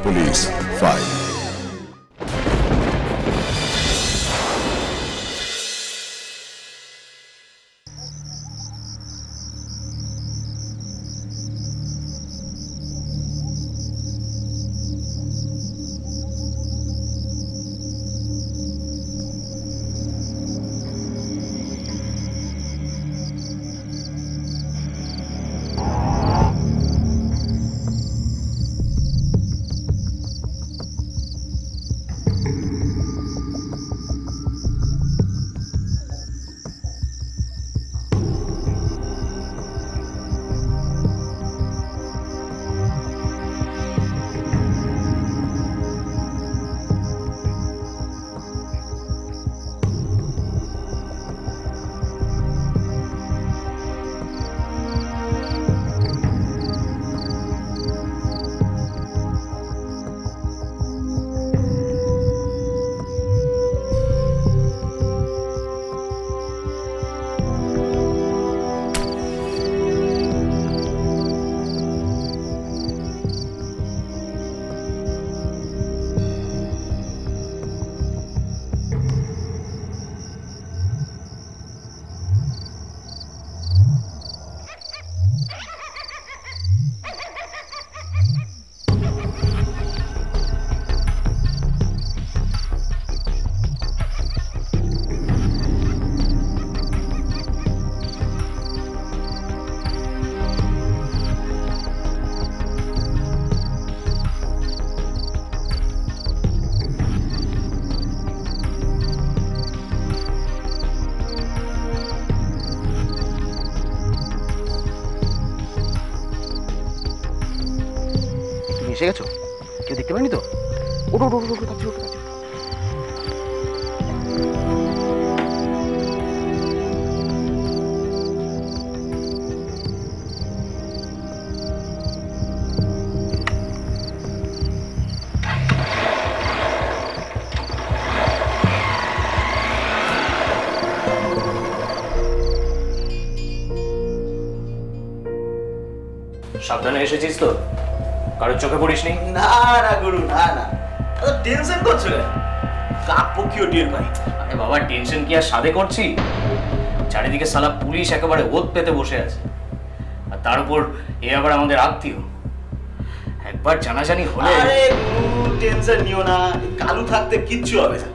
Police file. এসে গেছো? কেউ দেখতে পারেনি তো? ওঠো ওঠো ওঠো ওঠো, ওঠো। সাবধানে এসেছিস তো? কারোর চোখে পড়িসনি? না না গুরু, না না, টেনশন করছো কেন? কাক পক্ষীও টের পাই। আরে বাবা, টেনশন কি আর সাধে করছি? চারিদিকে সালা পুলিশ একেবারে ওত পেতে বসে আছে, আর তার উপর এ আবার আমাদের আত্মীয়। একবার জানাজানি হলে। আরে গুরু, টেনশন নিও না, কালু থাকতে কিচ্ছু হবে না।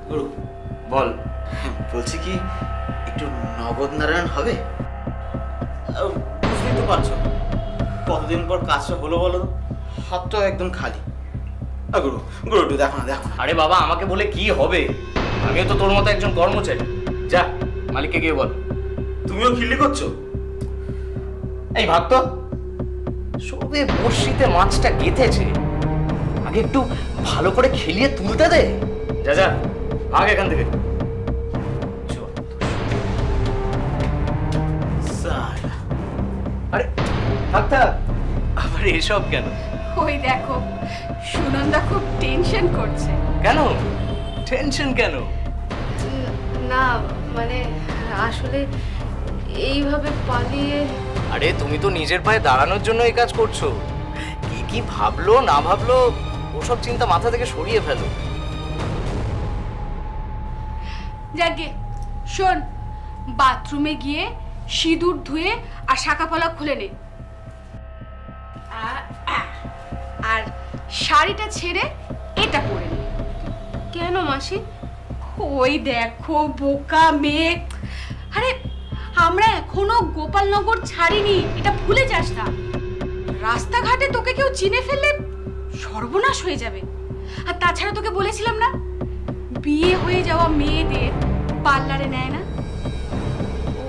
গুরু বল। বলছি কি, একটু নগদ নারায়ণ হবে? বুঝতেই তো পারছো কতদিন পর কাজটা হলো বলো, হাতটাও একদম খালি। গুরু গুরু একটু দেখো না, দেখো না। আরে বাবা, আমাকে বলে কি হবে? আমিও তো তোর মতো একজন কর্মচারী। যা মালিককে গিয়ে বল। তুমিও খিল্লি করছো? এই ভাব তো, সবে বড়শিতে মাছটা গেঁথেছে, আগে একটু ভালো করে খেলিয়ে তুলতে দে। যা যা, ভাগ এখান থেকে। আরে থাক থাক, আবার এসব কেন? ওই দেখো, সুনন্দা খুব টেনশন করছে। কেন টেনশন কেন? না মানে আসলে এইভাবে পালিয়ে। আরে তুমি তো নিজের পায়ে দাঁড়ানোর জন্য এই কাজ করছো। কি কি ভাবলো না ভাবলো ওসব চিন্তা মাথা থেকে সরিয়ে ফেলো। যাকে শোন, বাথরুমে গিয়ে সিঁদুর ধুয়ে আর শাঁকাপলা খুলে নে, আর শাড়িটা ছেড়ে এটা পরে নে। কেন মাসি? ওই দেখো বোকা মেয়ে, আরে আমরা এখনো গোপালনগর ছাড়িনি, এটা ভুলে যাস না। রাস্তাঘাটে তোকে কেউ চিনে ফেললে সর্বনাশ হয়ে যাবে। আর তাছাড়া তোকে বলেছিলাম না, বিয়ে হয়ে যাওয়া মেয়েদের পার্লারে নেয় না। ও,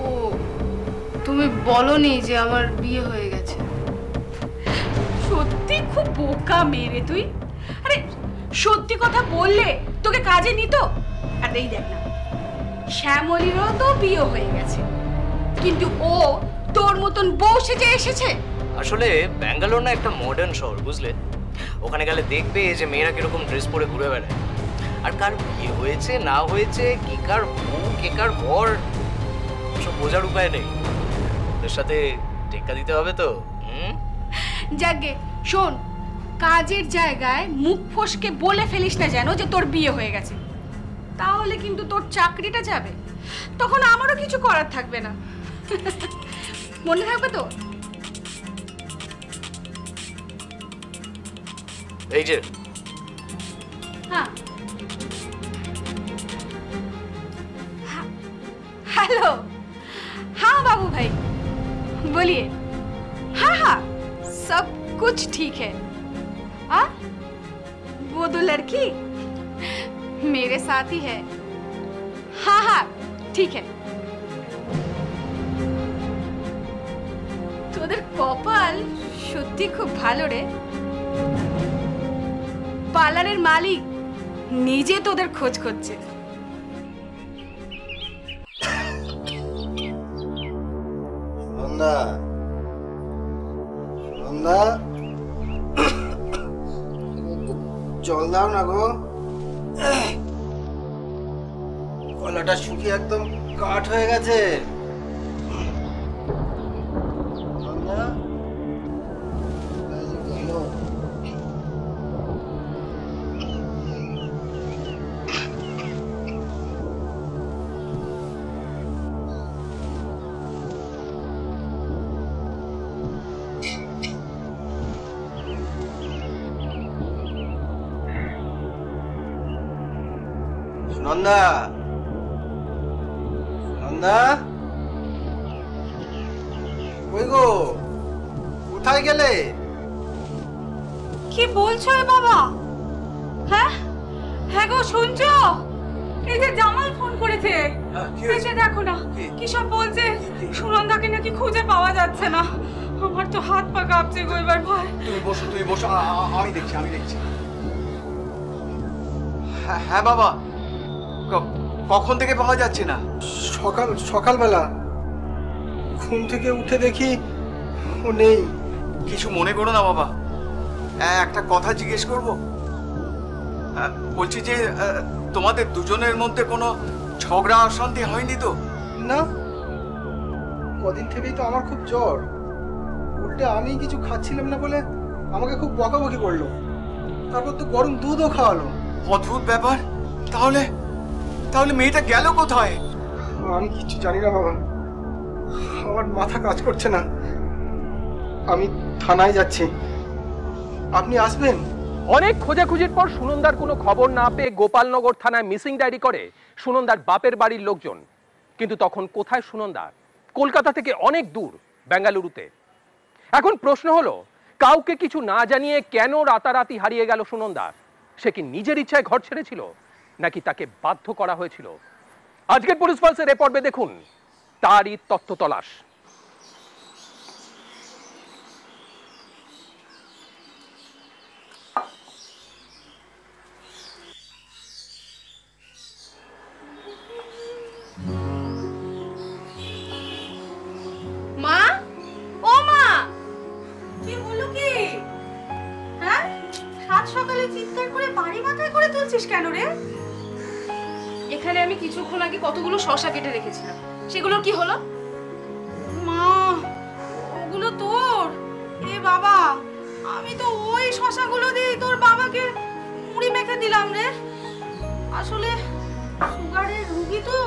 তুমি বলনি যে আমার বিয়ে হয়ে গেছে? সত্যি খুব বোকা মেয়ে রে তুই। আরে সত্যি কথা বললে তোকে কাজে নিত। আর এই দেখ না, শ্যামলীরও তো বিয়ে হয়ে গেছে, কিন্তু ও তোর মতন বউ সেজে এসেছে। আসলে ব্যাঙ্গালোর না একটা মডার্ন শহর, বুঝলে? ওখানে গেলে দেখবে যে মেয়েরা কিরকম ড্রেস পরে ঘুরে বেড়ায়, আর কার বিয়ে হয়েছে না হয়েছে, কে কার বউ কে কার বর, সব বোঝার উপায় নেই। ওদের সাথে টেক্কা দিতে হবে তো। যাকে শোন, কাজের জায়গায় মুখ ফসকে বলে ফেলিস না যেন যে তোর বিয়ে হয়ে গেছে, তাহলে কিন্তু তোর চাকরিটা যাবে, তখন আমারও কিছু করার থাকবে না। মনে থাকবে তো? এই যে हाँ हेलो, हाँ बाबू भाई बोलिए। हाँ हाँ सब कुछ ठीक है। आ? वो दो लड़की मेरे साथ ही है। हाँ हाँ ठीक है। তোদের কপাল সত্যি খুব ভালো রে, পার্লারের মালিক নিজে তোদের খোঁজ করছে। সুনন্দা, সুনন্দা, জল দাও না গো, গলাটা শুকিয়ে একদম কাঠ হয়ে গেছে। সুনন্দা, সুনন্দা, সুনন্দা, কই গো, কোথায় গেলে? কি বলছো এ বাবা? হ্যাঁ হ্যাঁ গো, শুনছো? এই যে জামাল ফোন করেছে, এই যে দেখো না কি সব বলছে। সুনন্দাকে নাকি খুঁজে পাওয়া যাচ্ছে না। আমার তো হাত পা কাঁপছে গো এবার ভয়। তুমি বসো, তুমি বসো, আমি দেখছি, আমি দেখছি। হ্যাঁ বাবা, কখন থেকে পাওয়া যাচ্ছে না? সকালবেলা ঘুম থেকে উঠে দেখি ও নেই। কিছু মনে করো না বাবা, একটা কথা জিজ্ঞেস করব? বলছি যে তোমাদের দুজনের মধ্যে কোনো ঝগড়া অশান্তি হয়নি তো? না, কদিন থেকেই তো আমার খুব জ্বর। উল্টে আমি কিছু খাচ্ছিলাম না বলে আমাকে খুব বকাবকি করলো, তারপর তো গরম দুধও খাওয়ালো। অদ্ভুত ব্যাপার। তাহলে তাহলে মেয়েটা গেল কোথায়? আমি কিচ্ছু জানি না বাবা, আমার মাথা কাজ করছে না। আমি থানায় যাচ্ছি, আপনি আসবেন? অনেক খোঁজাখুঁজির পর সুনন্দার কোনো খবর না পেয়ে গোপালনগর থানায় মিসিং ডায়েরি করে সুনন্দার বাপের বাড়ির লোকজন। কিন্তু তখন কোথায় সুনন্দা? কলকাতা থেকে অনেক দূর, বেঙ্গালুরুতে। এখন প্রশ্ন হলো, কাউকে কিছু না জানিয়ে কেন রাতারাতি হারিয়ে গেল সুনন্দা? সে কি নিজের ইচ্ছায় ঘর ছেড়েছিল, নাকি তাকে বাধ্য করা হয়েছিল? আজকের পুলিশ পালসের এ পর্বে দেখুন তারই তথ্য তলাশ। মা, ও মা, কি হলো কি? হ্যাঁ, সাত সকালে চিৎকার করে বাড়ি মাথায় করে তুলছিস কেন রে? এখানে আমি কিছুক্ষণ আগে কতগুলো শসা কেটে রেখেছিলাম, সেগুলোর কি হলো? মা, ওগুলো তোর? এ বাবা, আমি তো ওই শসাগুলো দিয়ে তোর বাবাকে মুড়ি মেখে দিলাম রে। আসলে সুগারের রোগী তো,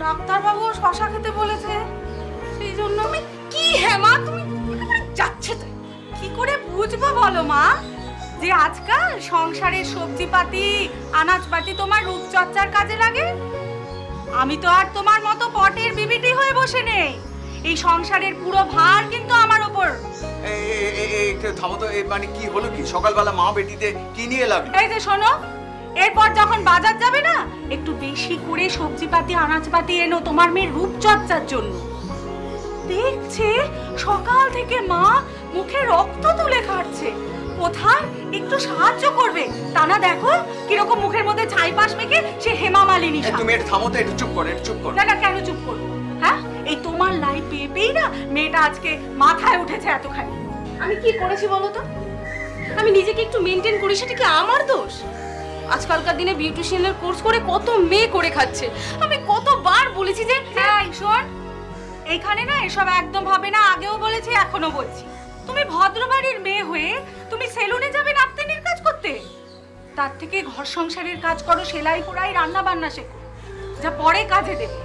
ডাক্তারবাবু শসা খেতে বলেছে, সেই জন্য। আমি কি হ্যাঁ মা, তুমি যাচ্ছে তাই কি করে বুঝবো বলো মা যে আজকাল সংসারের সবজিপাতি আনাজপাতি তোমার রূপচর্চার কাজে লাগে? আমি তো আর তোমার মতো পটের বিবিটি হয়ে বসে নেই। এই সংসারের পুরো ভার কিন্তু আমার উপর। থামো তো, মানে কি হলো কি? সকালবেলা মা বেটিতে কি নিয়ে লাগলো? এই যে শোনো, এরপর যখন বাজার যাবে না, একটু বেশি করে সবজিপাতি আনাজপাতি এনো তোমার মেয়ের রূপচর্চার জন্য। দেখছে সকাল থেকে মা মুখে রক্ত তুলে খাচ্ছে, কোথায় একটু সাহায্য করবে তা না, দেখো কিরকম মুখের মধ্যে ছাইপাশ মেখে সে হেমা মালিনী। তুমি একটু থামো তো, একটু চুপ করো, একটু চুপ করো। না না, কেন চুপ করবো? হ্যাঁ, এই তোমার লাইফ পেয়েই না মেয়েটা আজকে মাথায় উঠেছে এতখানি। আমি কি করেছি বলো তো? আমি নিজেকে একটু মেনটেন করি, সেটা কি আমার দোষ? আজকালকার দিনে বিউটিশিয়ানের কোর্স করে কত মেয়ে করে খাচ্ছে। আমি কতবার বলেছি যে এই শোন, এইখানে না এসব একদম হবে না। আগেও বলেছি, এখনো বলছি, তুমি ভদ্রবাড়ির মেয়ে হয়ে তুমি তুমি সেলুনে যাবে নাপতেনের কাজ করতে? তার থেকে ঘর সংসারের কাজ করো, সেলাই করাই, রান্না বান্না শেখো, যা পরে কাজে দেবে।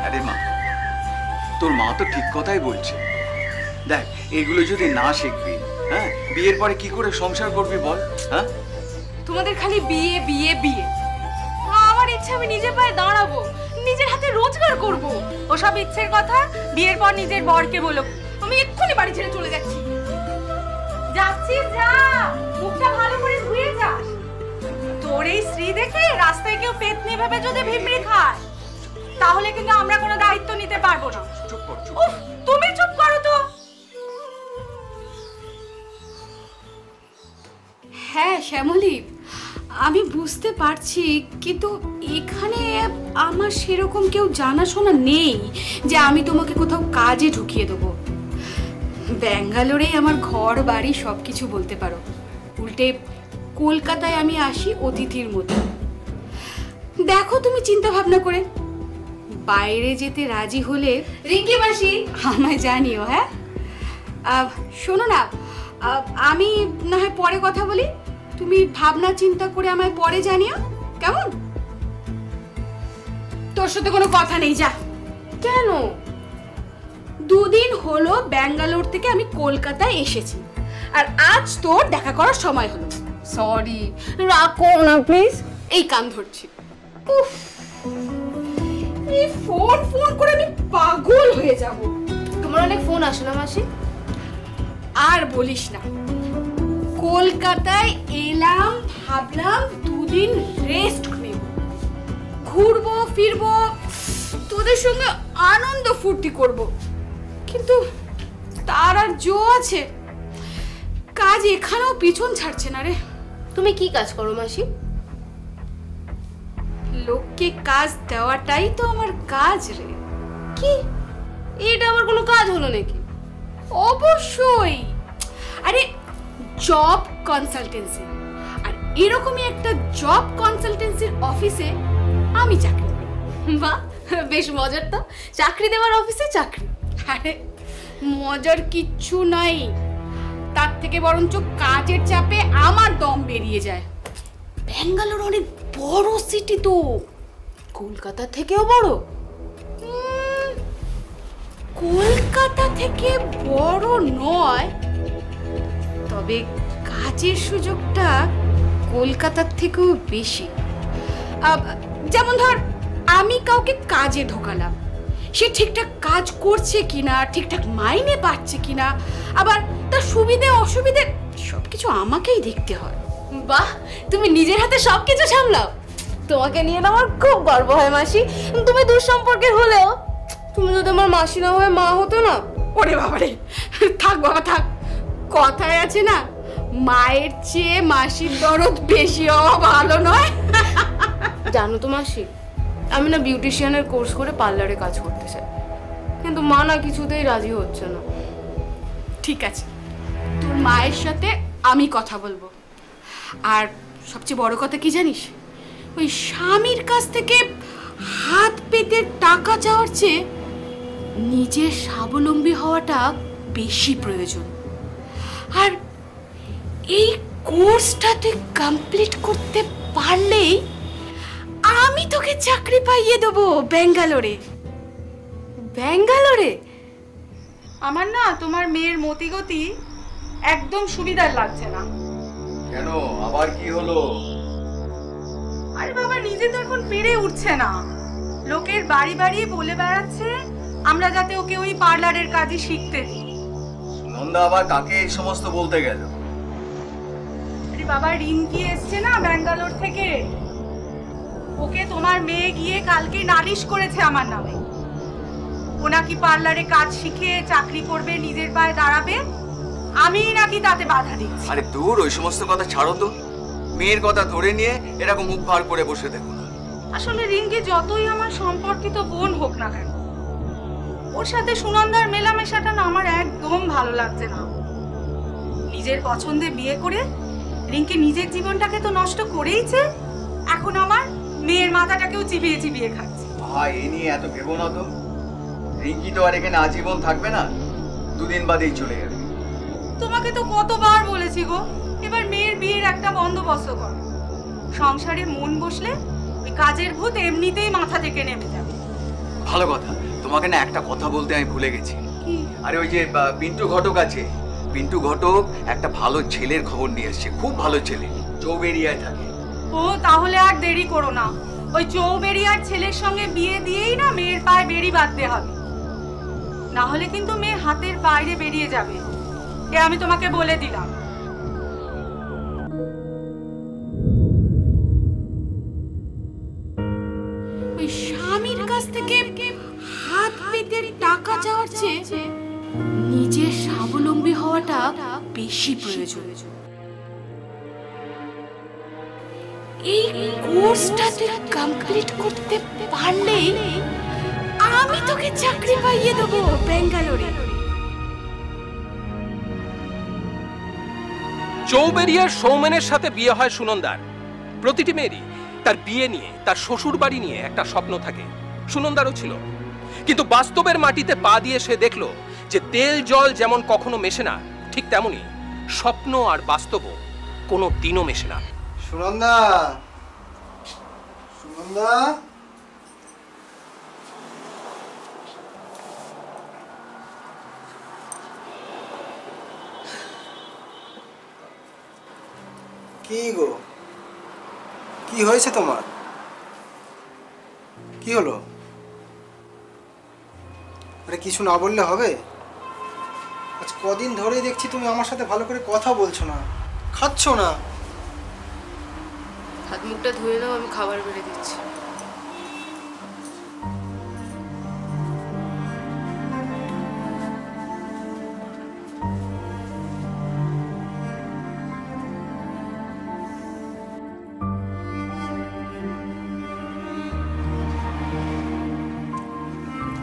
আরে মা, তোর মা তো ঠিক কথাই বলছে। দেখ, এগুলো যদি না শিখবি, হ্যাঁ, বিয়ের পরে কি করে সংসার করবি বল? হ্যাঁ, তোমাদের খালি বিয়ে বিয়ে বিয়ে। আমার ইচ্ছা আমি নিজের পায়ে দাঁড়াবো, নিজের হাতে রোজগার করব। ওসব ইচ্ছের কথা বিয়ের পর নিজের বরকে বলো। আমি এক্ষুনি বাড়ি ছেড়ে চলে যাচ্ছি। যাচ্ছি, যা, মুখটা ভালো করে ধুয়ে যাস। তোর এই স্ত্রী দেখে রাস্তায় কেউ পেতনি ভেবে যদি ভিমড়ি খায়, তাহলে কিন্তু আমরা কোনো দায়িত্ব নিতে পারবো না। চুপ কর, চুপ। উফ, তুমি চুপ করো তো। হ্যাঁ শ্যামলী, আমি বুঝতে পারছি, কিন্তু এখানে আমার সেরকম কেউ জানাশোনা নেই যে আমি তোমাকে কোথাও কাজে ঢুকিয়ে দেবো। ব্যাঙ্গালোরে আমার ঘর বাড়ি সব কিছু বলতে পারো। উল্টে কলকাতায় আমি আসি অতিথির মতো। দেখো তুমি চিন্তা ভাবনা করে বাইরে যেতে রাজি হলে রিঙ্কি মাসি আমায় জানিও। হ্যাঁ, শোনো না, আমি না হয় পরে কথা বলি, তুমি ভাবনা চিন্তা করে আমায় পরে জানিও, কেমন? তোর সাথে কোনো কথা নেই, যা। কেন? দুদিন হলো ব্যাঙ্গালোর থেকে আমি কলকাতায় এসেছি, আর আজ তোর দেখা করার সময় হলো। সরি, রাখো না প্লিজ, এই কান ধরছি। উফ, এই ফোন ফোন করে আমি পাগল হয়ে যাব। তোমার অনেক ফোন আসে না মাসি? আর বলিস না, কলকাতায় এলাম, ভাবলাম দুদিন রেস্ট নেব, ঘুরবো ফিরবো, তোদের সঙ্গে আনন্দ ফুর্তি করব, কিন্তু তার আর জো আছে? কাজ এখানেও পিছন ছাড়ছে না রে। তুমি কি কাজ করো মাসি? লোককে কাজ দেওয়াটাই তো আমার কাজ রে। কি, এটা আবার কোনো কাজ হলো নাকি? অবশ্যই, আরে জব কনসালটেন্সি, আর এরকমই একটা জব কনসালটেন্সির অফিসে আমি চাকরি করি। বাহ, বেশ মজার তো, চাকরি দেওয়ার অফিসে চাকরি। আরে মজার কিচ্ছু নাই, তার থেকে বরঞ্চ কাজের চাপে আমার দম বেরিয়ে যায়। ব্যাঙ্গালোর অনেক বড় সিটি তো। কলকাতা থেকেও বড়? কলকাতা থেকে বড় নয়, তবে কাজের সুযোগটা কলকাতার থেকেও বেশি। যেমন ধর, আমি কাউকে কাজে ঢোকালাম, সে ঠিকঠাক কাজ করছে কিনা, ঠিকঠাক মাইনে পাচ্ছে কিনা, আবার তার সুবিধে অসুবিধে সবকিছু আমাকেই দেখতে হয়। বাহ, তুমি নিজের হাতে সবকিছু সামলাও। তোমাকে নিয়ে না আমার খুব গর্ব হয় মাসি। তুমি দূর সম্পর্কের হলেও তুমি যদি আমার মাসি না হয়ে মা হতো না। ওরে বাবারে, থাক বাবা থাক, কথায় আছে না, মায়ের চেয়ে মাসির দরদ বেশি হওয়া ভালো নয়। জানো তো মাসি, আমি না বিউটিশিয়ানের কোর্স করে পার্লারে কাজ করতে চাই, কিন্তু মা না কিছুতেই রাজি হচ্ছে না। ঠিক আছে, তোর মায়ের সাথে আমি কথা বলবো। আর সবচেয়ে বড় কথা কি জানিস, ওই স্বামীর কাছ থেকে হাত পেতে টাকা চাওয়ার চেয়ে নিজের স্বাবলম্বী হওয়াটা বেশি প্রয়োজন। আর এই কোর্সটাতে কমপ্লিট করতে পারলেই আমি তোকে চাকরি পাইয়ে দেবো ব্যাঙ্গালোরে। ব্যাঙ্গালোরে? আমার না তোমার মেয়ের মতিগতি একদম সুবিধার লাগছে না। কেন, আবার কি হলো? আরে বাবা, নিজে তো এখন পেরে উঠছে না, লোকের বাড়ি বাড়ি বলে বেড়াচ্ছে আমরা যাতে ওকে ওই পার্লারের কাজই শিখতে দিই। নন্দা আবার কাকে এই সমস্ত বলতে গেল? আরে বাবা, রিঙ্কি এসছে না ব্যাঙ্গালোর থেকে, ওকে তোমার মেয়ে গিয়ে কালকে নালিশ করেছে আমার নামে। ও নাকি পার্লারে কাজ শিখে চাকরি করবে, নিজের পায়ে দাঁড়াবে, আমি নাকি তাতে বাধা দিচ্ছি। আরে দূর, ওই সমস্ত কথা ছাড়ো তো, মেয়ের কথা ধরে নিয়ে এরকম মুখ ভার করে বসে দেখো না। আসলে রিঙ্কি যতই আমার সম্পর্কিত বোন হোক না কেন, ওর সাথে সুনন্দার মেলামেশাটা না আমার একদম ভালো লাগছে না। নিজের পছন্দে বিয়ে করে রিঙ্কি নিজের জীবনটাকে তো নষ্ট করেইছে, এখন আমার মেয়ের মাথাটাকেও চিবিয়ে চিবিয়ে খাচ্ছে। ভাই, এ নিয়ে এত ভেবো না তো। রিঙ্কি তো আর এখানে আজীবন থাকবে না, দুদিন বাদেই চলে যাবে। তোমাকে তো কতবার বলেছি গো, এবার মেয়ের বিয়ের একটা বন্দোবস্ত কর। সংসারে মন বসলে ওই কাজের ভূত এমনিতেই মাথা থেকে নেমে যাবে। ভালো কথা, তোমাকে না একটা কথা বলতে আমি ভুলে গেছি। কি? আরে ওই যে পিন্টু ঘটক আছে, পিন্টু ঘটক একটা ভালো ছেলের খবর নিয়ে এসেছে, খুব ভালো ছেলে, চৌবেরিয়ায় থাকে। ও তাহলে আর দেরি করো না, ওই চৌবেরিয়ার ছেলের সঙ্গে বিয়ে দিয়েই না মেয়ের পায়ে বেড়ি বাঁধতে হবে, না হলে কিন্তু মেয়ে হাতের বাইরে বেরিয়ে যাবে, এ আমি তোমাকে বলে দিলাম। ওই স্বামীর কাছ থেকে হাত পেতে টাকা চাওয়ার চেয়ে নিজের স্বাবলম্বী হওয়াটা বেশি প্রয়োজন। এই কোর্সটা তুই কমপ্লিট করতে পারলেই আমি তোকে চাকরি পাইয়ে দেবো ব্যাঙ্গালোরে। চৌবেরিয়ার সৌমেনের সাথে বিয়ে হয় সুনন্দার। প্রতিটি মেয়েরই তার বিয়ে নিয়ে, তার শ্বশুর বাড়ি নিয়ে একটা স্বপ্ন থাকে, সুনন্দারও ছিল। কিন্তু বাস্তবের মাটিতে পা দিয়ে সে দেখলো যে তেল জল যেমন কখনো মেশে না, ঠিক তেমনি স্বপ্ন আর বাস্তবও কোনো দিনও মেশে না। সুনন্দা, সুনন্দা, কি গো, কি হয়েছে তোমার? কি হলো? আরে কিছু না বললে হবে? আজ কদিন ধরেই দেখছি তুমি আমার সাথে ভালো করে কথা বলছো না, খাচ্ছ না। হাত মুখটা ধুয়ে নাও, আমি খাবার বেড়ে দিচ্ছি।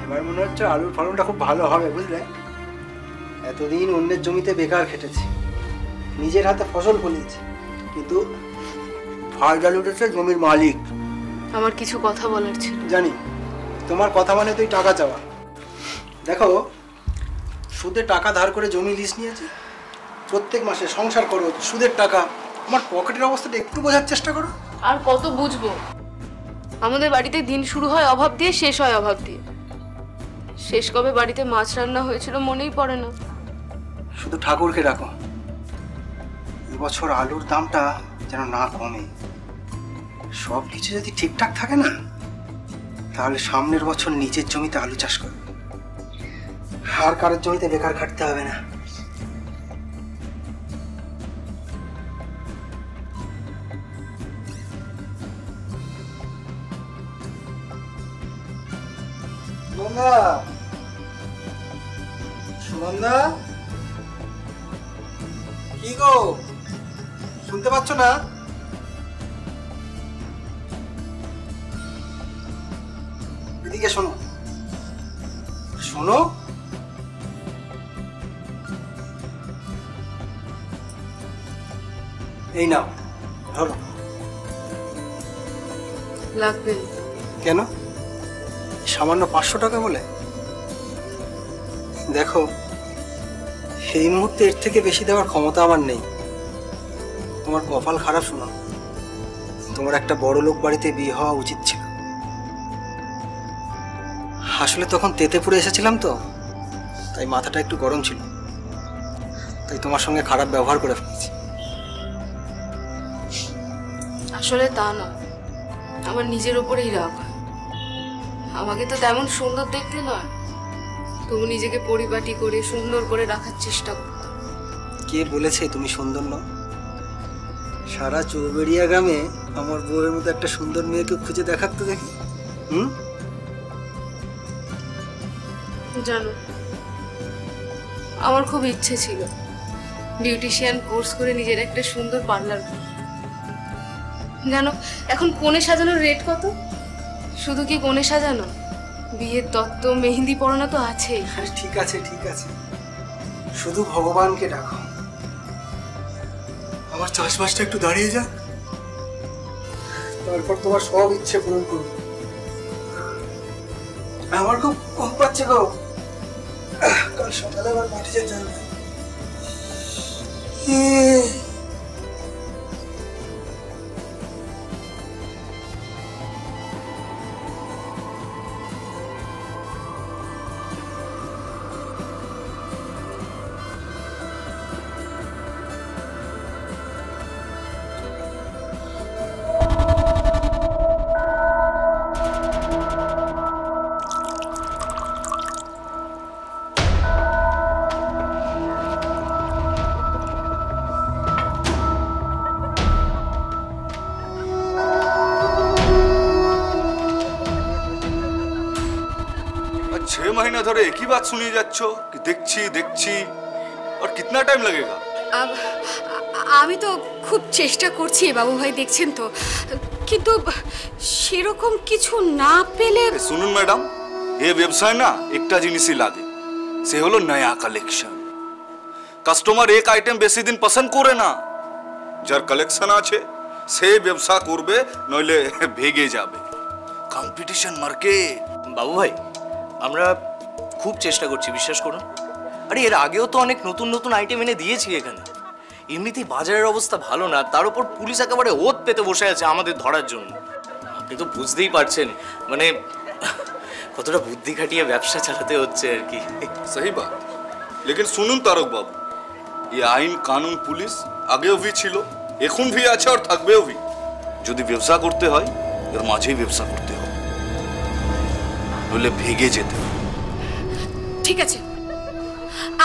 এবার মনে হচ্ছে আলুর ফলনটা খুব ভালো হবে, বুঝলে? এতদিন অন্যের জমিতে বেকার খেটেছি, নিজের হাতে ফসল ফলিয়েছি, কিন্তু ফায়দা লুটেছে জমির মালিক। আমার কিছু কথা বলার ছিল। জানি, তোমার কথা মানে তুই টাকা চাওয়া। দেখো, সুদে টাকা ধার করে জমি লিজ নিয়েছি, প্রত্যেক মাসে সংসার করো, সুদের টাকা। আমার পকেটের অবস্থাটা একটু বোঝার চেষ্টা করো। আর কত বুঝবো? আমাদের বাড়িতে দিন শুরু হয় অভাব দিয়ে, শেষ হয় অভাব দিয়ে। শেষ কবে বাড়িতে মাছ রান্না হয়েছিল মনেই পড়ে না। শুধু ঠাকুরকে ডাকো, এবছর আলুর দামটা যেন না কমে। সব কিছু যদি ঠিকঠাক থাকে না, তাহলে সামনের বছর নিজের জমিতে আলু চাষ করবে, আর কারোর জমিতে বেকার খাটতে হবে না। সুনন্দা, সুনন্দা, কি গো, শুনতে পাচ্ছ না? এদিকে শোনো, শোনো। এই নাও, ধরো। লাগবে? কেন? সামান্য 500 টাকা বলে? দেখো, এই মুহূর্তে এর থেকে বেশি দেওয়ার ক্ষমতা আমার নেই। তোমার কপাল খারাপ শোনো, তোমার একটা বড় লোক বাড়িতে বিয়ে হওয়া উচিত ছিল। আসলে তখন তেতেপুরে এসেছিলাম তো, তাই মাথাটা একটু গরম ছিল, তাই তোমার সঙ্গে খারাপ ব্যবহার করে ফেলেছি। আসলে তা না, আমার নিজের উপরেই রাগ। আমাকে তো তেমন সুন্দর দেখতে নয়, তবু নিজেকে পরিপাটি করে সুন্দর করে রাখার চেষ্টা করতাম। কে বলেছে তুমি সুন্দর নও? সারা চৌবেড়িয়া গ্রামে আমার বউয়ের মতো একটা সুন্দর মেয়েকে খুঁজে দেখাতে দেখি। জানো, আমার খুব ইচ্ছে ছিল বিউটিশিয়ান কোর্স করে নিজের একটা সুন্দর পার্লার। জানো, এখন কোণে সাজানোর রেট কত? শুধু কি কোণে সাজানো, বিয়ের তত্ত্ব, মেহেন্দি পরানো তো আছেই। ঠিক আছে, ঠিক আছে, শুধু ভগবানকে ডাকো আমার চাষবাসটা একটু দাঁড়িয়ে যাক, তারপর তোমার সব ইচ্ছে পূরণ করব। আমার খুব কম পাচ্ছে গো, কাল সকালে আবার মাঠে যেতে হবে। छह महीना धरे एक ही बात सुनिए যাচ্ছ कि देखছি देखছি और कितना टाइम लगेगा? আমি তো খুব চেষ্টা করছি বাবু ভাই, দেখছেন তো, কিন্তু সেরকম কিছু না পেলে। শুনুন ম্যাডাম, এই ব্যবসায় না একটা জিনিসই লাগে, সে হলো নয়া কালেকশন। কাস্টমার এক আইটেম বেশি দিন পছন্দ করে না, যার কালেকশন আছে সে ব্যবসা করবে, নইলে ভেগে যাবে। Competition market. বাবু ভাই, আমরা খুব চেষ্টা করছি, বিশ্বাস করুন। আরে এর আগেও তো অনেক নতুন নতুন আইটেম এনে দিয়েছি এখানে। এমনিতেই বাজারের অবস্থা ভালো না, তার উপর পুলিশ একেবারে ওত পেতে বসে আছে আমাদের ধরার জন্য। আপনি তো বুঝতেই পারছেন মানে কতটা বুদ্ধি খাটিয়ে ব্যবসা চালাতে হচ্ছে আর কি। सही बात, लेकिन सुनुन तारक बाबू, ये आईन कानून पुलिस আগেও भी ছিল, এখন भी আছে আর থাকবেও भी। যদি ব্যবসা করতে হয় এর মাঝেই ব্যবসা করতে হয়, নইলে ভেগে যেতে হয়। ঠিক আছে,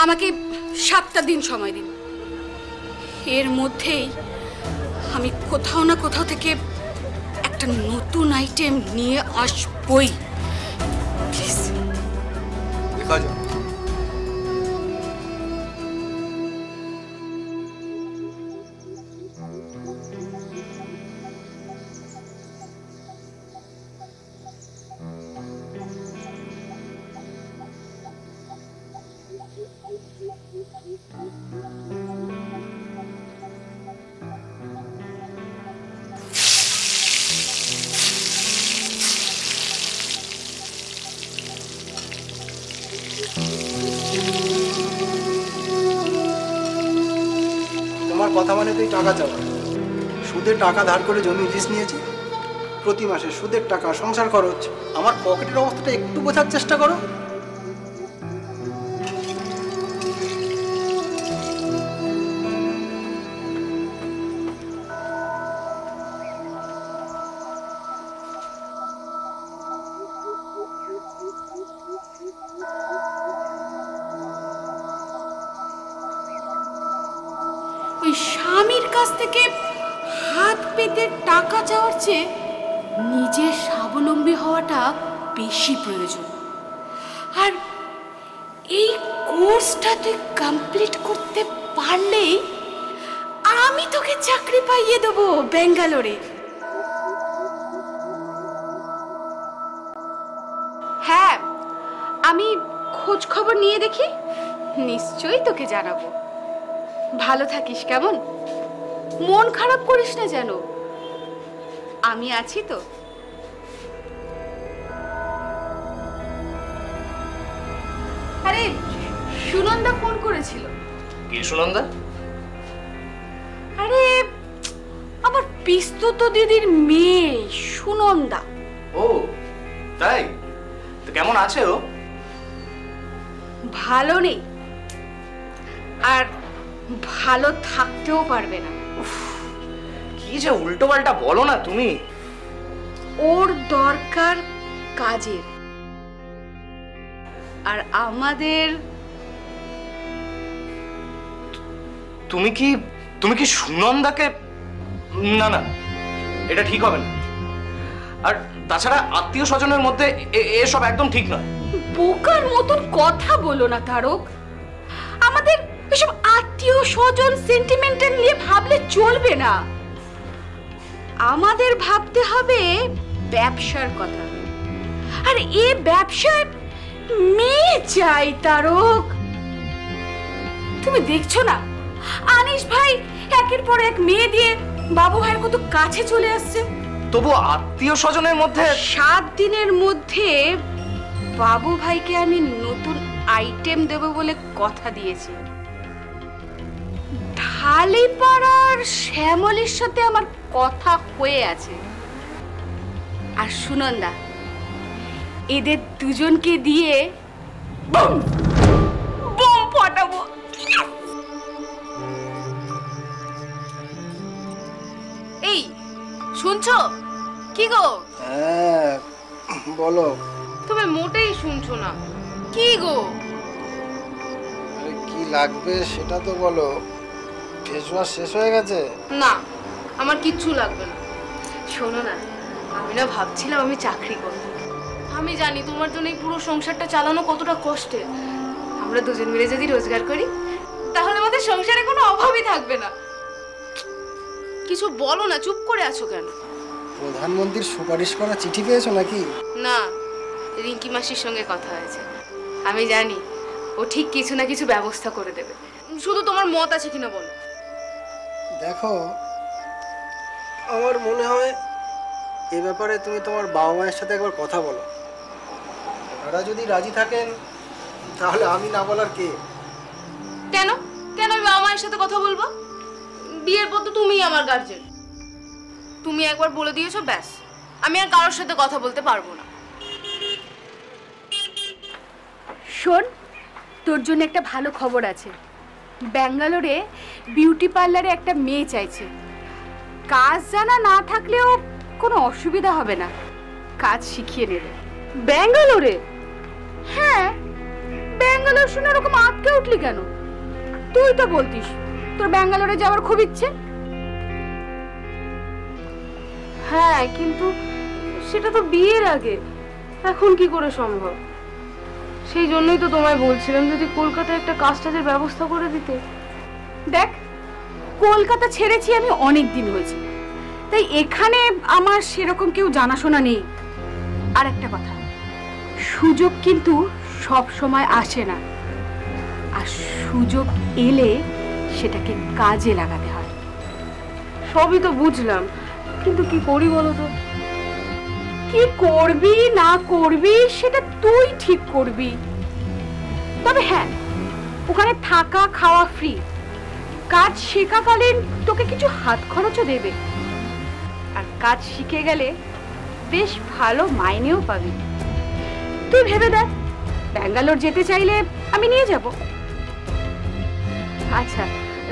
আমাকে 7টা দিন সময় দিন। এর মধ্যেই আমি কোথাও না কোথাও থেকে একটা নতুন আইটেম নিয়ে আসবই। প্লিজ। দেখা যাক। তোমার কথা মানে তুই টাকা চাওয়া, সুদের টাকা ধার করে জমি লিজ নিয়েছি, প্রতি মাসে সুদের টাকা, সংসার খরচ। আমার পকেটের অবস্থাটা একটু বোঝার চেষ্টা করো। ওই স্বামীর কাছ থেকে হাত পেতে টাকা চাওয়ার চেয়ে নিজের স্বাবলম্বী হওয়াটা বেশি প্রয়োজন। আর এই কোর্সটা তুই কমপ্লিট করতে পারলেই আমি তোকে চাকরি পাইয়ে দেবো ব্যাঙ্গালোরে। হ্যাঁ, আমি খোঁজ খবর নিয়ে দেখি, নিশ্চয়ই তোকে জানাবো। ভালো থাকিস, কেমন? মন খারাপ করিস না যেন, আমি আছি তো। আরে সুনন্দা ফোন করেছিল। কি সুনন্দা? আরে আমার পিস্তুত দিদির মেয়ে সুনন্দা। ও তাই? তো কেমন আছে ও? ভালো নেই, আর ভালো থাকতেও পারবে না। কি যে উল্টো পাল্টা বলো না তুমি। ওর দরকার কাজের, আর আমাদের। তুমি কি সুনন্দাকে? না না, এটা ঠিক হবে না। আর তাছাড়া আত্মীয় স্বজনের মধ্যে এসব একদম ঠিক নয়। বোকার মতন কথা বলো না তারক। আমাদের এসব আত্মীয় স্বজন সেন্টিমেন্টাল নিয়ে ভাবলে চলবে না। আমাদের ভাবতে হবে ব্যবসার কথা, আর এই ব্যবসায় মেয়ে চাই তারক। তুমি দেখছো না আনিস ভাই একের পর এক মেয়ে দিয়ে বাবু ভাইয়ের কত কাছে চলে আসছে। তবু আত্মীয় স্বজনের মধ্যে 7 দিনের মধ্যে বাবু ভাইকে আমি নতুন আইটেম দেব বলে কথা দিয়েছি। শালিপাড়ার শ্যামলীর সাথে আমার কথা হয়ে আছে। আর সুনন্দা, এদের দুজনকে দিয়ে বুম বুম ফাটাবো। এই শুনছো? কি গো? হ্যাঁ বলো। তুমি মোটেই শুনছো না। কি গো? আরে কি লাগবে সেটা তো বলো। ফেস ওয়াশ শেষ হয়ে গেছে? না, আমার কিচ্ছু লাগবে না। শোনো না, আমি না ভাবছিলাম আমি চাকরি করব। আমি জানি তোমার জন্য এই পুরো সংসারটা চালানো কতটা কষ্টের। আমরা দুজন মিলে যদি রোজগার করি তাহলে আমাদের সংসারে কোনো অভাবই থাকবে না। কিছু বলো না, চুপ করে আছো কেন? প্রধানমন্ত্রীর সুপারিশ করা চিঠি পেয়েছো নাকি? না, রিঙ্কি মাসির সঙ্গে কথা হয়েছে। আমি জানি ও ঠিক কিছু না কিছু ব্যবস্থা করে দেবে। শুধু তোমার মত আছে কিনা বলো। দেখো, আমার মনে হয় এ ব্যাপারে তুমি তোমার বাবা মায়ের সাথে একবার কথা বলো। ওনারা যদি রাজি থাকেন তাহলে আমি না বলার কে? কেন কেন আমি বাবা মায়ের সাথে কথা বলবো? বিয়ের পর তো তুমিই আমার গার্জেন। তুমি একবার বলে দিয়েছো, ব্যাস। আমি আর কারোর সাথে কথা বলতে পারবো না। শোন, তোর জন্য একটা ভালো খবর আছে। ব্যাঙ্গালোরে বিউটি পার্লারে একটা মেয়ে চাইছে। কাজ জানা না থাকলেও কোনো অসুবিধা হবে না, কাজ শিখিয়ে নেবে। ব্যাঙ্গালোরে? হ্যাঁ, ব্যাঙ্গালোর শুনে ওরকম আটকে উঠলি কেন? তুই তো বলতিস তোর ব্যাঙ্গালোরে যাওয়ার খুব ইচ্ছে। হ্যাঁ, কিন্তু সেটা তো বিয়ের আগে, এখন কি করে সম্ভব? সেই জন্যই তো তোমায় বলছিলাম যদি কলকাতায় একটা কাজ টাজের ব্যবস্থা করে দিতে। দেখ, কলকাতা ছেড়েছি আমি অনেক দিন হয়েছে, তাই এখানে আমার সেরকম কেউ জানাশোনা নেই। আর একটা কথা, সুযোগ কিন্তু সব সময় আসে না, আর সুযোগ এলে সেটাকে কাজে লাগাতে হয়। সবই তো বুঝলাম, কিন্তু কি করি বলো তো? কি করবি না করবি সেটা তুই ঠিক করবি। তবে হ্যাঁ, ওখানে থাকা খাওয়া ফ্রি। কাজ শেখাকালীন তোকে কিছু হাত খরচও দেবে, আর কাজ শিখে গেলে বেশ ভালো মাইনেও পাবি। তুই ভেবে দেখ, ব্যাঙ্গালোর যেতে চাইলে আমি নিয়ে যাব। আচ্ছা,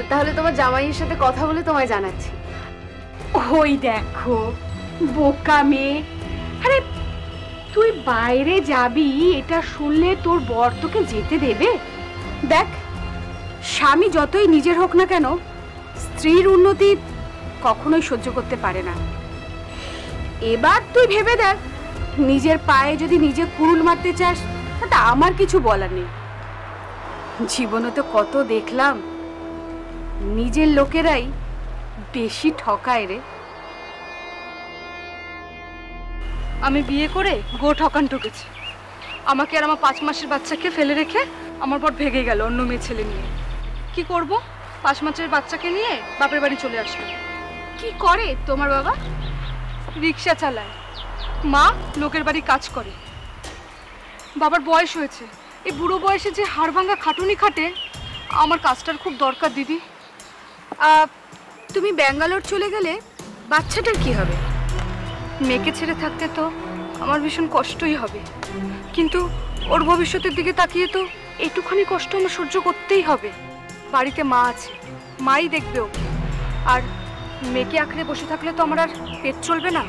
তাহলে তোমার জামাইয়ের সাথে কথা বলে তোমায় জানাচ্ছি। ওই দেখো বোকা মেয়ে। আরে তুই বাইরে যাবি এটা শুনলে তোর বর তোকে যেতে দেবে? দেখ, স্বামী যতই নিজের হোক না কেন, স্ত্রীর উন্নতি কখনোই সহ্য করতে পারে না। এবার তুই ভেবে দেখ, নিজের পায়ে যদি নিজে কুড়ুল মারতে চাস তাতে আমার কিছু বলার নেই। জীবনে তো কত দেখলাম, নিজের লোকেরাই বেশি ঠকায় রে। আমি বিয়ে করে গো ঠকান ঠকেছি। আমাকে আর আমার 5 মাসের বাচ্চাকে ফেলে রেখে আমার বর ভেগে গেল অন্য মেয়ে ছেলে নিয়ে। কি করব? 5 মাসের বাচ্চাকে নিয়ে বাপের বাড়ি চলে আসলো। কি করে তোমার বাবা? রিক্সা চালায়, মা লোকের বাড়ি কাজ করে। বাবার বয়স হয়েছে, এই বুড়ো বয়সে যে হাড় ভাঙা খাটুনি খাটে, আমার কাজটার খুব দরকার দিদি। তুমি ব্যাঙ্গালোর চলে গেলে বাচ্চাটার কি হবে? মেয়েকে ছেড়ে থাকতে তো আমার ভীষণ কষ্টই হবে, কিন্তু ওর ভবিষ্যতের দিকে তাকিয়ে তো একটুখানি কষ্ট আমার সহ্য করতেই হবে। বাড়িতে মা আছে, মাই দেখবে ওকে, আর মেয়েকে আঁকড়ে বসে থাকলে তো আমার আর পেট চলবে না।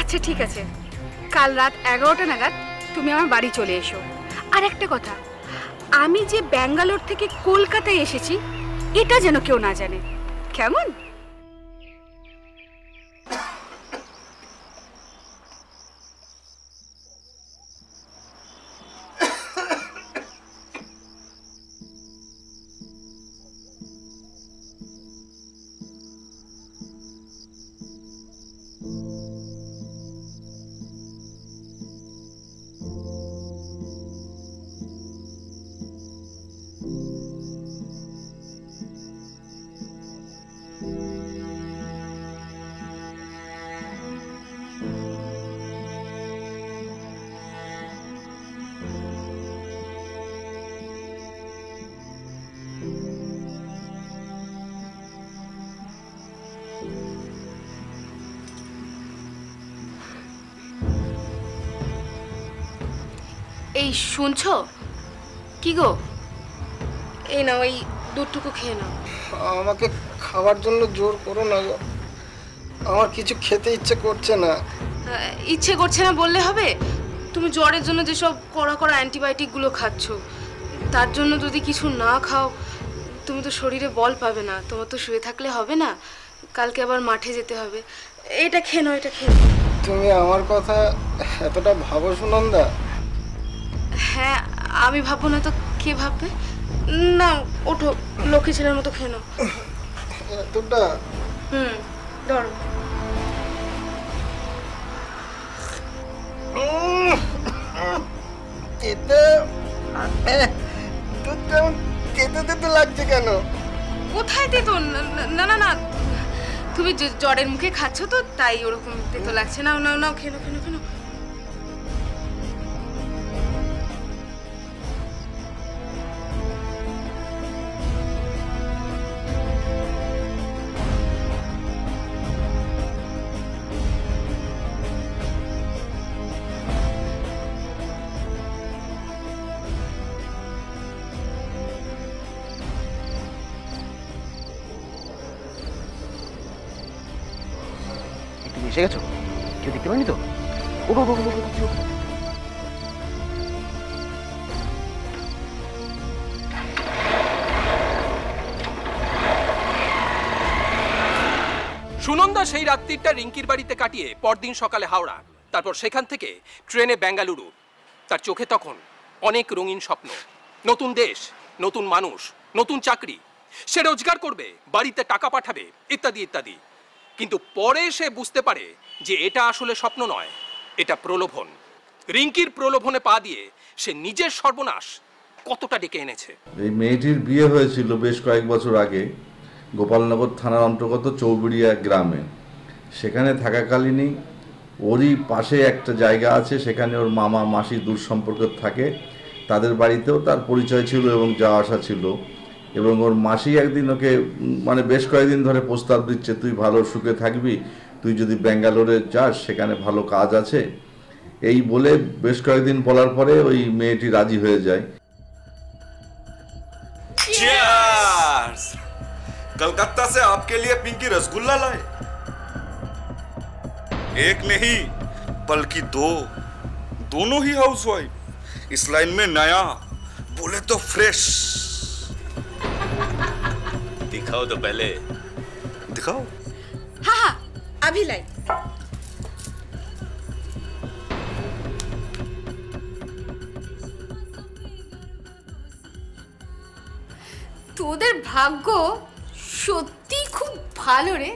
আচ্ছা ঠিক আছে, কাল রাত 11টা নাগাদ তুমি আমার বাড়ি চলে এসো। আর একটা কথা, আমি যে ব্যাঙ্গালোর থেকে কলকাতায় এসেছি এটা যেন কেউ না জানে, কেমন? এই শুনছো কি গো? এই নাও, এই দুধটুকু খেয়ে নাও। আমাকে খাওয়ার জন্য জোর করো না গো, আমার কিছু খেতে ইচ্ছে করছে না। ইচ্ছে করছে না বললে হবে? তুমি জ্বরের জন্য যেসব কড়া কড়া অ্যান্টিবায়োটিকগুলো খাচ্ছ, তার জন্য যদি কিছু না খাও তুমি তো শরীরে বল পাবে না। তোমার তো শুয়ে থাকলে হবে না, কালকে আবার মাঠে যেতে হবে। এটা খেয়ে নাও, এটা খেয়ে নাও। তুমি আমার কথা এতটা ভাবো সুনন্দা? হ্যাঁ, আমি ভাববো না তো কে ভাববে? না, ওঠো, লক্ষ্মী ছেলের মতো খেয়ে নাও। এতটা? ধরো। তেতো তেতো লাগছে কেন? কোথায় তেতো? না না না, তুমি জ্বরের মুখে খাচ্ছ তো তাই ওরকম তেতো লাগছে। নাও নাও নাও, খেয়ে নাও, খেয়ে নাও, খেয়ে নাও। তুমি এসে গেছো? কেউ দেখতে পারেনি তো? ওঠো ওঠো ওঠো ওঠো। সুনন্দা সেই রাত্রিটা রিঙ্কির বাড়িতে কাটিয়ে পরদিন সকালে হাওড়া, তারপর সেখান থেকে ট্রেনে বেঙ্গালুরু। তার চোখে তখন অনেক রঙিন স্বপ্ন, নতুন দেশ, নতুন মানুষ, নতুন চাকরি, সে রোজগার করবে, বাড়িতে টাকা পাঠাবে, ইত্যাদি ইত্যাদি। কিন্তু পরে সে বুঝতে পারে যে এটা আসলে স্বপ্ন নয়, এটা প্রলোভন। রিঙ্কির প্রলোভনে পা দিয়ে সে নিজের সর্বনাশ কতটা ডেকে এনেছে। এই মেয়েটির বিয়ে হয়েছিল বেশ কয়েক বছর আগে গোপালনগর থানার অন্তর্গত চৌবুড়িয়া গ্রামে। সেখানে থাকাকালীনই ওরই পাশে একটা জায়গা আছে, সেখানে ওর মামা মাসি দূর সম্পর্কে থাকে, তাদের বাড়িতেও তার পরিচয় ছিল এবং যাওয়া আসা ছিল। এবং ওর মাসি একদিন ওকে মানে বেশ কয়েকদিন ধরে প্রস্তাব দিচ্ছে, তুই ভালো সুখে থাকবি, তুই যদি ব্যাঙ্গালোরে যাস সেখানে ভালো কাজ আছে, এই বলে বেশ কয়েকদিন বলার পরে ওই মেয়েটি রাজি হয়ে যায়। Cheers! कलकत्ता से आपके लिए पिंकी रसगुल्ला लाए, एक नहीं बल्कि दो, दोनों ही हाउसवाइफ, इस लाइन में नया, बोले तो फ्रेश। दिखाओ तो पहले, दिखाओ। हाँ हाँ, अभी लाई। তোদের ভাগ্য সত্যি খুব ভালো রে।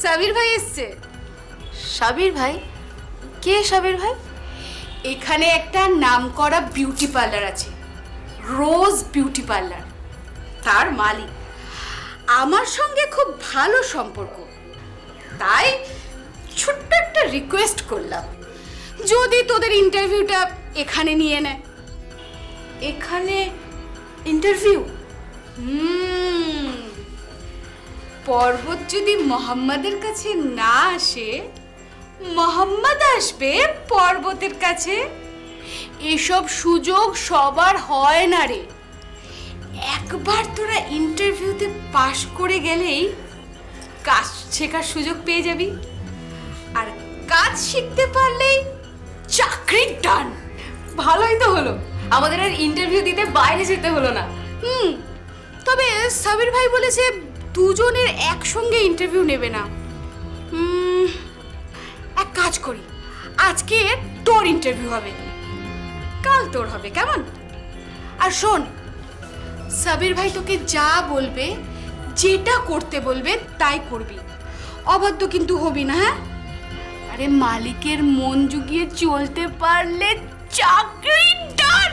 সাবির ভাই এসছে। সাবির ভাই? কে সাবির ভাই? এখানে একটা নামকরা বিউটি পার্লার আছে, রোজ বিউটি পার্লার। তার মালিক, আমার সঙ্গে খুব ভালো সম্পর্ক, তাই ছোট্ট একটা রিকোয়েস্ট করলাম, যদি তোদের ইন্টারভিউটা এখানে নিয়ে নেয়। এখানে ইন্টারভিউ? পর্বত যদি মোহাম্মদের কাছে না আসে, মোহাম্মদ আসবে পর্বতের কাছে। এসব সুযোগ সবার হয় না রে। একবার তোরা ইন্টারভিউতে পাশ করে গেলেই কাজ শেখার সুযোগ পেয়ে যাবি, আর কাজ শিখতে পারলেই চাকরি ডান। ভালোই তো হলো, আমাদের আর ইন্টারভিউ দিতে বাইরে যেতে হলো না। তবে সাবির ভাই বলেছে দুজনের একসঙ্গে ইন্টারভিউ নেবে না। এক কাজ করি, আজকে তোর ইন্টারভিউ হবে, কাল তোর হবে, কেমন? আর শোন, সাবির ভাই তোকে যা বলবে, যেটা করতে বলবে তাই করবি, অবাধ্য কিন্তু হবি না। হ্যাঁ? আরে মালিকের মন জুগিয়ে চলতে পারলে চাকরি ডান।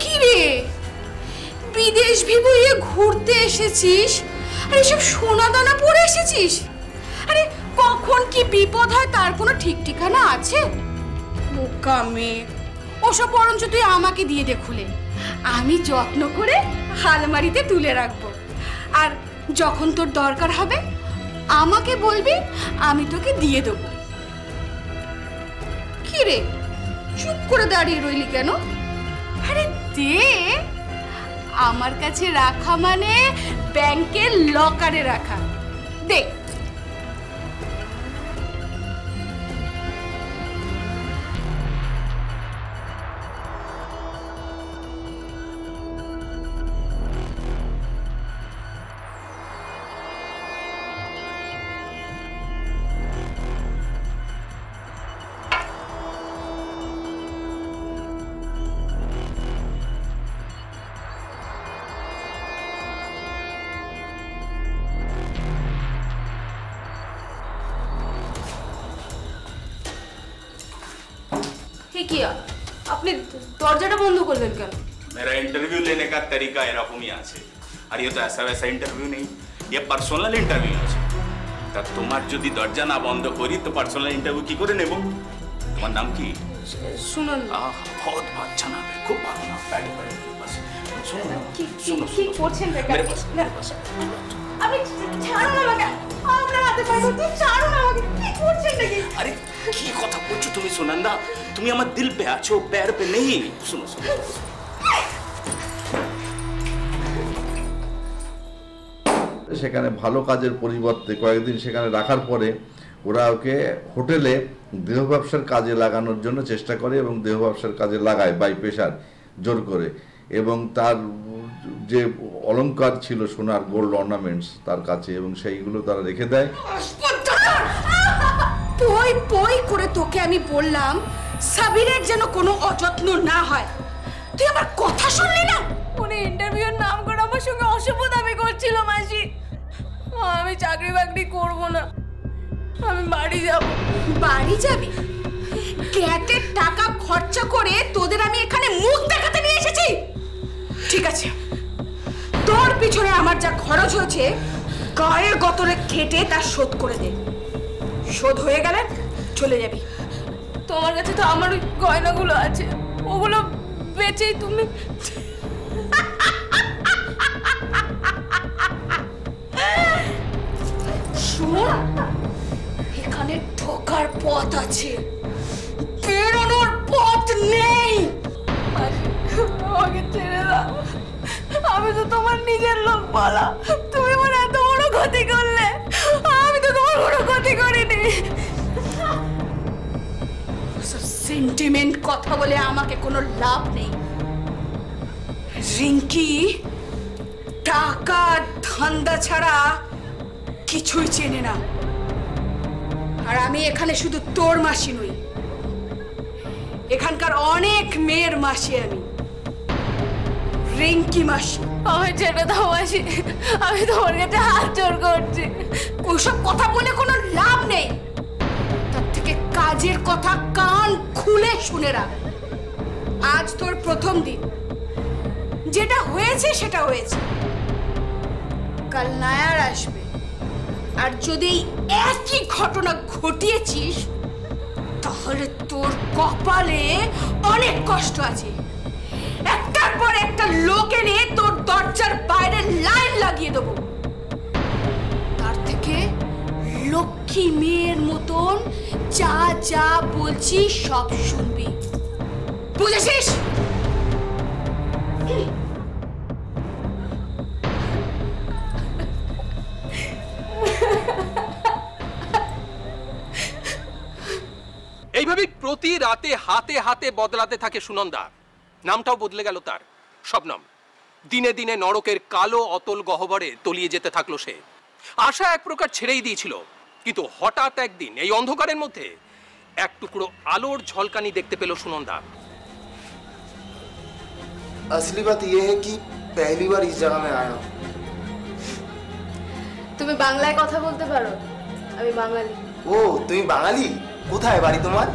কি রে, বিদেশ বিভুঁইয়ে ঘুরতে এসেছিস আর এসব সোনা দানা পরে এসেছিস? আরে কখন কি বিপদ হয় তার কোনো ঠিক ঠিকানা আছে? বোকা মেয়ে, ওসব বরঞ্চ তুই আমাকে দিয়ে দে খুলে, আমি যত্ন করে আলমারিতে তুলে রাখবো, আর যখন তোর দরকার হবে আমাকে বলবি, আমি তোকে দিয়ে দেবো। কি রে, চুপ করে দাঁড়িয়ে রইলি কেন? আরে দে, আমার কাছে রাখা মানে ব্যাংকের লকারে রাখা। দে। আপনি দরজাটা বন্ধ করলেন কেন? मेरा इंटरव्यू लेने का तरीका এরকমই আছে। আর ये तो ऐसा वैसा इंटरव्यू नहीं, ये पर्सनल इंटरव्यू আছে। তা তোমার যদি দরজা না বন্ধ করি তো পার্সোনাল ইন্টারভিউ কি করে নেব? তোমার নাম কি? শুনুন। बहुत अच्छा नाम है, खूब भालो नाम, बैठो बैठो बस। सुनो কি করছেন বেটা? আপনি ছাড়ুন আমাকে, আপনার হাতে পায়ে ধরতে ছাড়ুন আমাকে, কি করছেন নাকি? আরে কি কথা বলছো তুমি সুনন্দা? তুমি আমার দিল पे আছো, पैर पे नहीं। सुनो सुनो সেখানে ভালো কাজের পরিবর্তে কয়েকদিন সেখানে রাখার পরে ওরা ওকে হোটেলে দেহ ব্যবসার কাজে লাগানোর জন্য চেষ্টা করে এবং দেহ ব্যবসার কাজে লাগায় বাই প্রেশার, জোর করে। এবং তার যে অলংকার ছিল সোনার গোল্ড অর্নামেন্টস তার কাছে, এবং সেইগুলো তারা রেখে দেয়। পই পই করে তোকে আমি বললাম সাবিরের যেন কোনো অযত্ন না হয়, তুই আমার কথা শুনলি না? উনি ইন্টারভিউর নাম করে আমার সঙ্গে অশুভ দাবি করছিল মাসি। আমি চাকরি বাকরি করবো না, আমি বাড়ি যাব। বাড়ি যাবি? ক্যাটের টাকা খরচা করে তোদের আমি এখানে মুখ দেখাতে নিয়ে এসেছি। ঠিক আছে, তোর পিছনে আমার যা খরচ হয়েছে গায়ের গতরে কেটে তার শোধ করে দে। শোধ হয়ে গেলে চলে যাবি। তোমার কাছে তো আমার ওই গয়নাগুলো আছে, ওগুলো বেচেই তুমি। শোন, এখানে ঢোকার পথ আছে, বেরোনোর পথ নেই। আমাকে ছেড়ে দাও, আমি তো তোমার নিজের লোক বলা, তুমি আমার এত বড় ক্ষতি করলে, আমি তো তোমার বড় ক্ষতি করিনি। সেন্টিমেন্ট কথা বলে আমাকে কোনো লাভ নেই। রিঙ্কি টাকা ধান্দা ছাড়া কিছুই চেনে না। আর আমি এখানে শুধু তোর মাসি নই, এখানকার অনেক মেয়ের মাসি আমি, রিঙ্কি মাসি। আমায় ছেড়ে দাও মাসি, আমি তোমার কাছে হাত জোড় করছি। ওইসব কথা বলে কোনো লাভ নেই, তার থেকে কাজের কথা কান খুলে শুনে রাখ। আজ তোর প্রথম দিন, যেটা হয়েছে সেটা হয়েছে, কাল নায়ার আসবে। আর যদি একই ঘটনা ঘটিয়েছিস তাহলে তোর কপালে অনেক কষ্ট আছে। একটার পর একটা লোক এনে তোর দরজার বাইরে লাইন লাগিয়ে দেবো। তার থেকে লক্ষ্মী মেয়ের মতন যা যা বলছি সব শুনবি, বুঝেছিস? এইভাবে প্রতি রাতে হাতে হাতে বদলাতে থাকে সুনন্দা। নামটাও বদলে গেল তার, শবনম। দিনে দিনে নরকের কালো অতল গহ্বরে তলিয়ে যেতে থাকলো সে। আশা এক প্রকার ছেড়েই দিয়েছিল, কিন্তু হঠাৎ একদিন এই অন্ধকারের মধ্যে এক টুকরো আলোর ঝলকানি দেখতে পেল সুনন্দা। असली बात यह है कि पहली बार इस जगह में आया हूँ। তুমি বাংলায় কথা বলতে পারো? আমি বাঙালি। ও তুমি বাঙালি? কোথায় বাড়ি তোমার?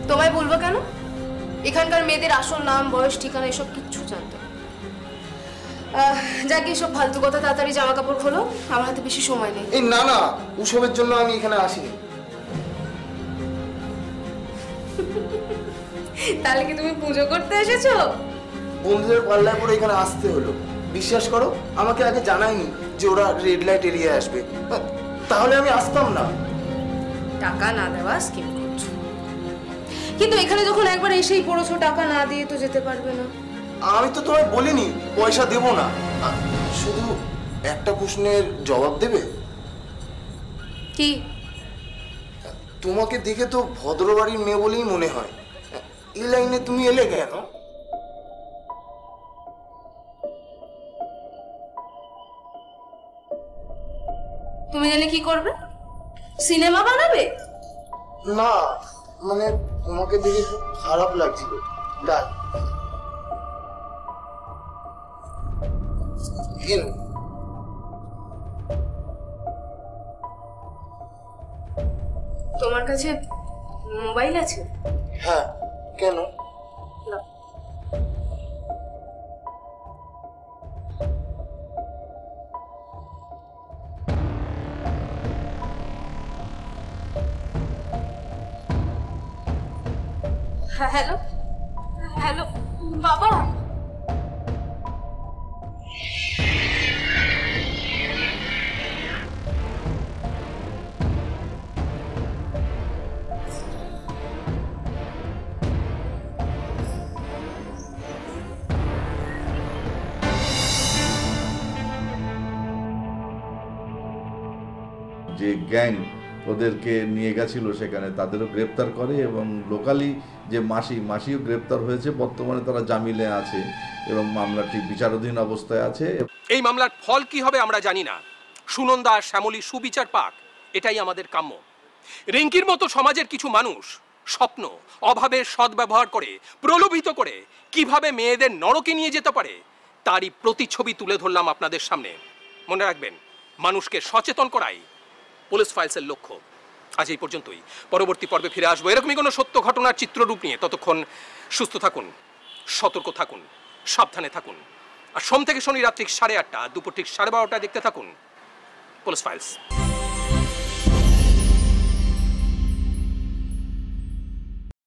তোমায় বলবো কেন? এখানকার মেয়েদের আসল নাম, বয়স, ঠিকানা এসব কিচ্ছু জানতো। যাকে এসব ফালতু কথা, তাড়াতাড়ি জামা কাপড় খোলো, আমার হাতে বেশি সময় নেই। এই না না, উৎসবের জন্য আমি এখানে আসিনি। তাহলে কি তুমি পুজো করতে এসেছো? বন্ধুদের পাল্লায় পরে এখানে আসতে হলো। বিশ্বাস করো, আমাকে আগে জানায়নি যে ওরা রেড লাইট এরিয়ায় আসবে, তাহলে আমি আসতাম না। টাকা না দেওয়া স্কিম করছো। কিন্তু এখানে যখন একবার এসেই পড়েছো, টাকা না দিয়ে তো যেতে পারবে না। আমি তো তোমায় বলিনি পয়সা দেবো না, শুধু একটা প্রশ্নের জবাব দেবে। কি? তোমাকে দেখে তো ভদ্রবাড়ির মেয়ে বলেই মনে হয়, এই লাইনে তুমি এলে কেন? তুমি জানি কি করবে? সিনেমা বানাবে? না মানে তোমাকে দেখে খুব খারাপ লাগছিল। ডাল তোমার কাছে মোবাইল আছে? হ্যাঁ, কেন? হ্যালো হ্যালো বাবা, যে গ্যাং ওদেরকে নিয়ে গেছিল সেখানে তাদেরও গ্রেপ্তার করে এবং লোকালি যে মাসিও গ্রেপ্তার হয়েছে। বর্তমানে তারা জামিনে আছে এবং মামলাটি বিচারাধীন অবস্থায় আছে। এই মামলার ফল কি হবে আমরা জানি না। সুনন্দা আর শ্যামলী সুবিচার পাক, এটাই আমাদের কাম্য। রিঙ্কির মতো সমাজের কিছু মানুষ স্বপ্ন অভাবের সদ্ব্যবহার করে প্রলোভিত করে কিভাবে মেয়েদের নরকে নিয়ে যেতে পারে তারই প্রতিচ্ছবি তুলে ধরলাম আপনাদের সামনে। মনে রাখবেন, মানুষকে সচেতন করাই পুলিশ ফাইলসের লক্ষ্য। আজ এই পর্যন্তই। পরবর্তী পর্বে ফিরে আসবো এরকমই কোনো সত্য ঘটনার চিত্ররূপ নিয়ে। ততক্ষণ সুস্থ থাকুন, সতর্ক থাকুন, সাবধানে থাকুন। আর সোম থেকে শনি রাত্রি 8:30, দুপুর ঠিক 12:30 দেখতে থাকুন পুলিশ ফাইলস।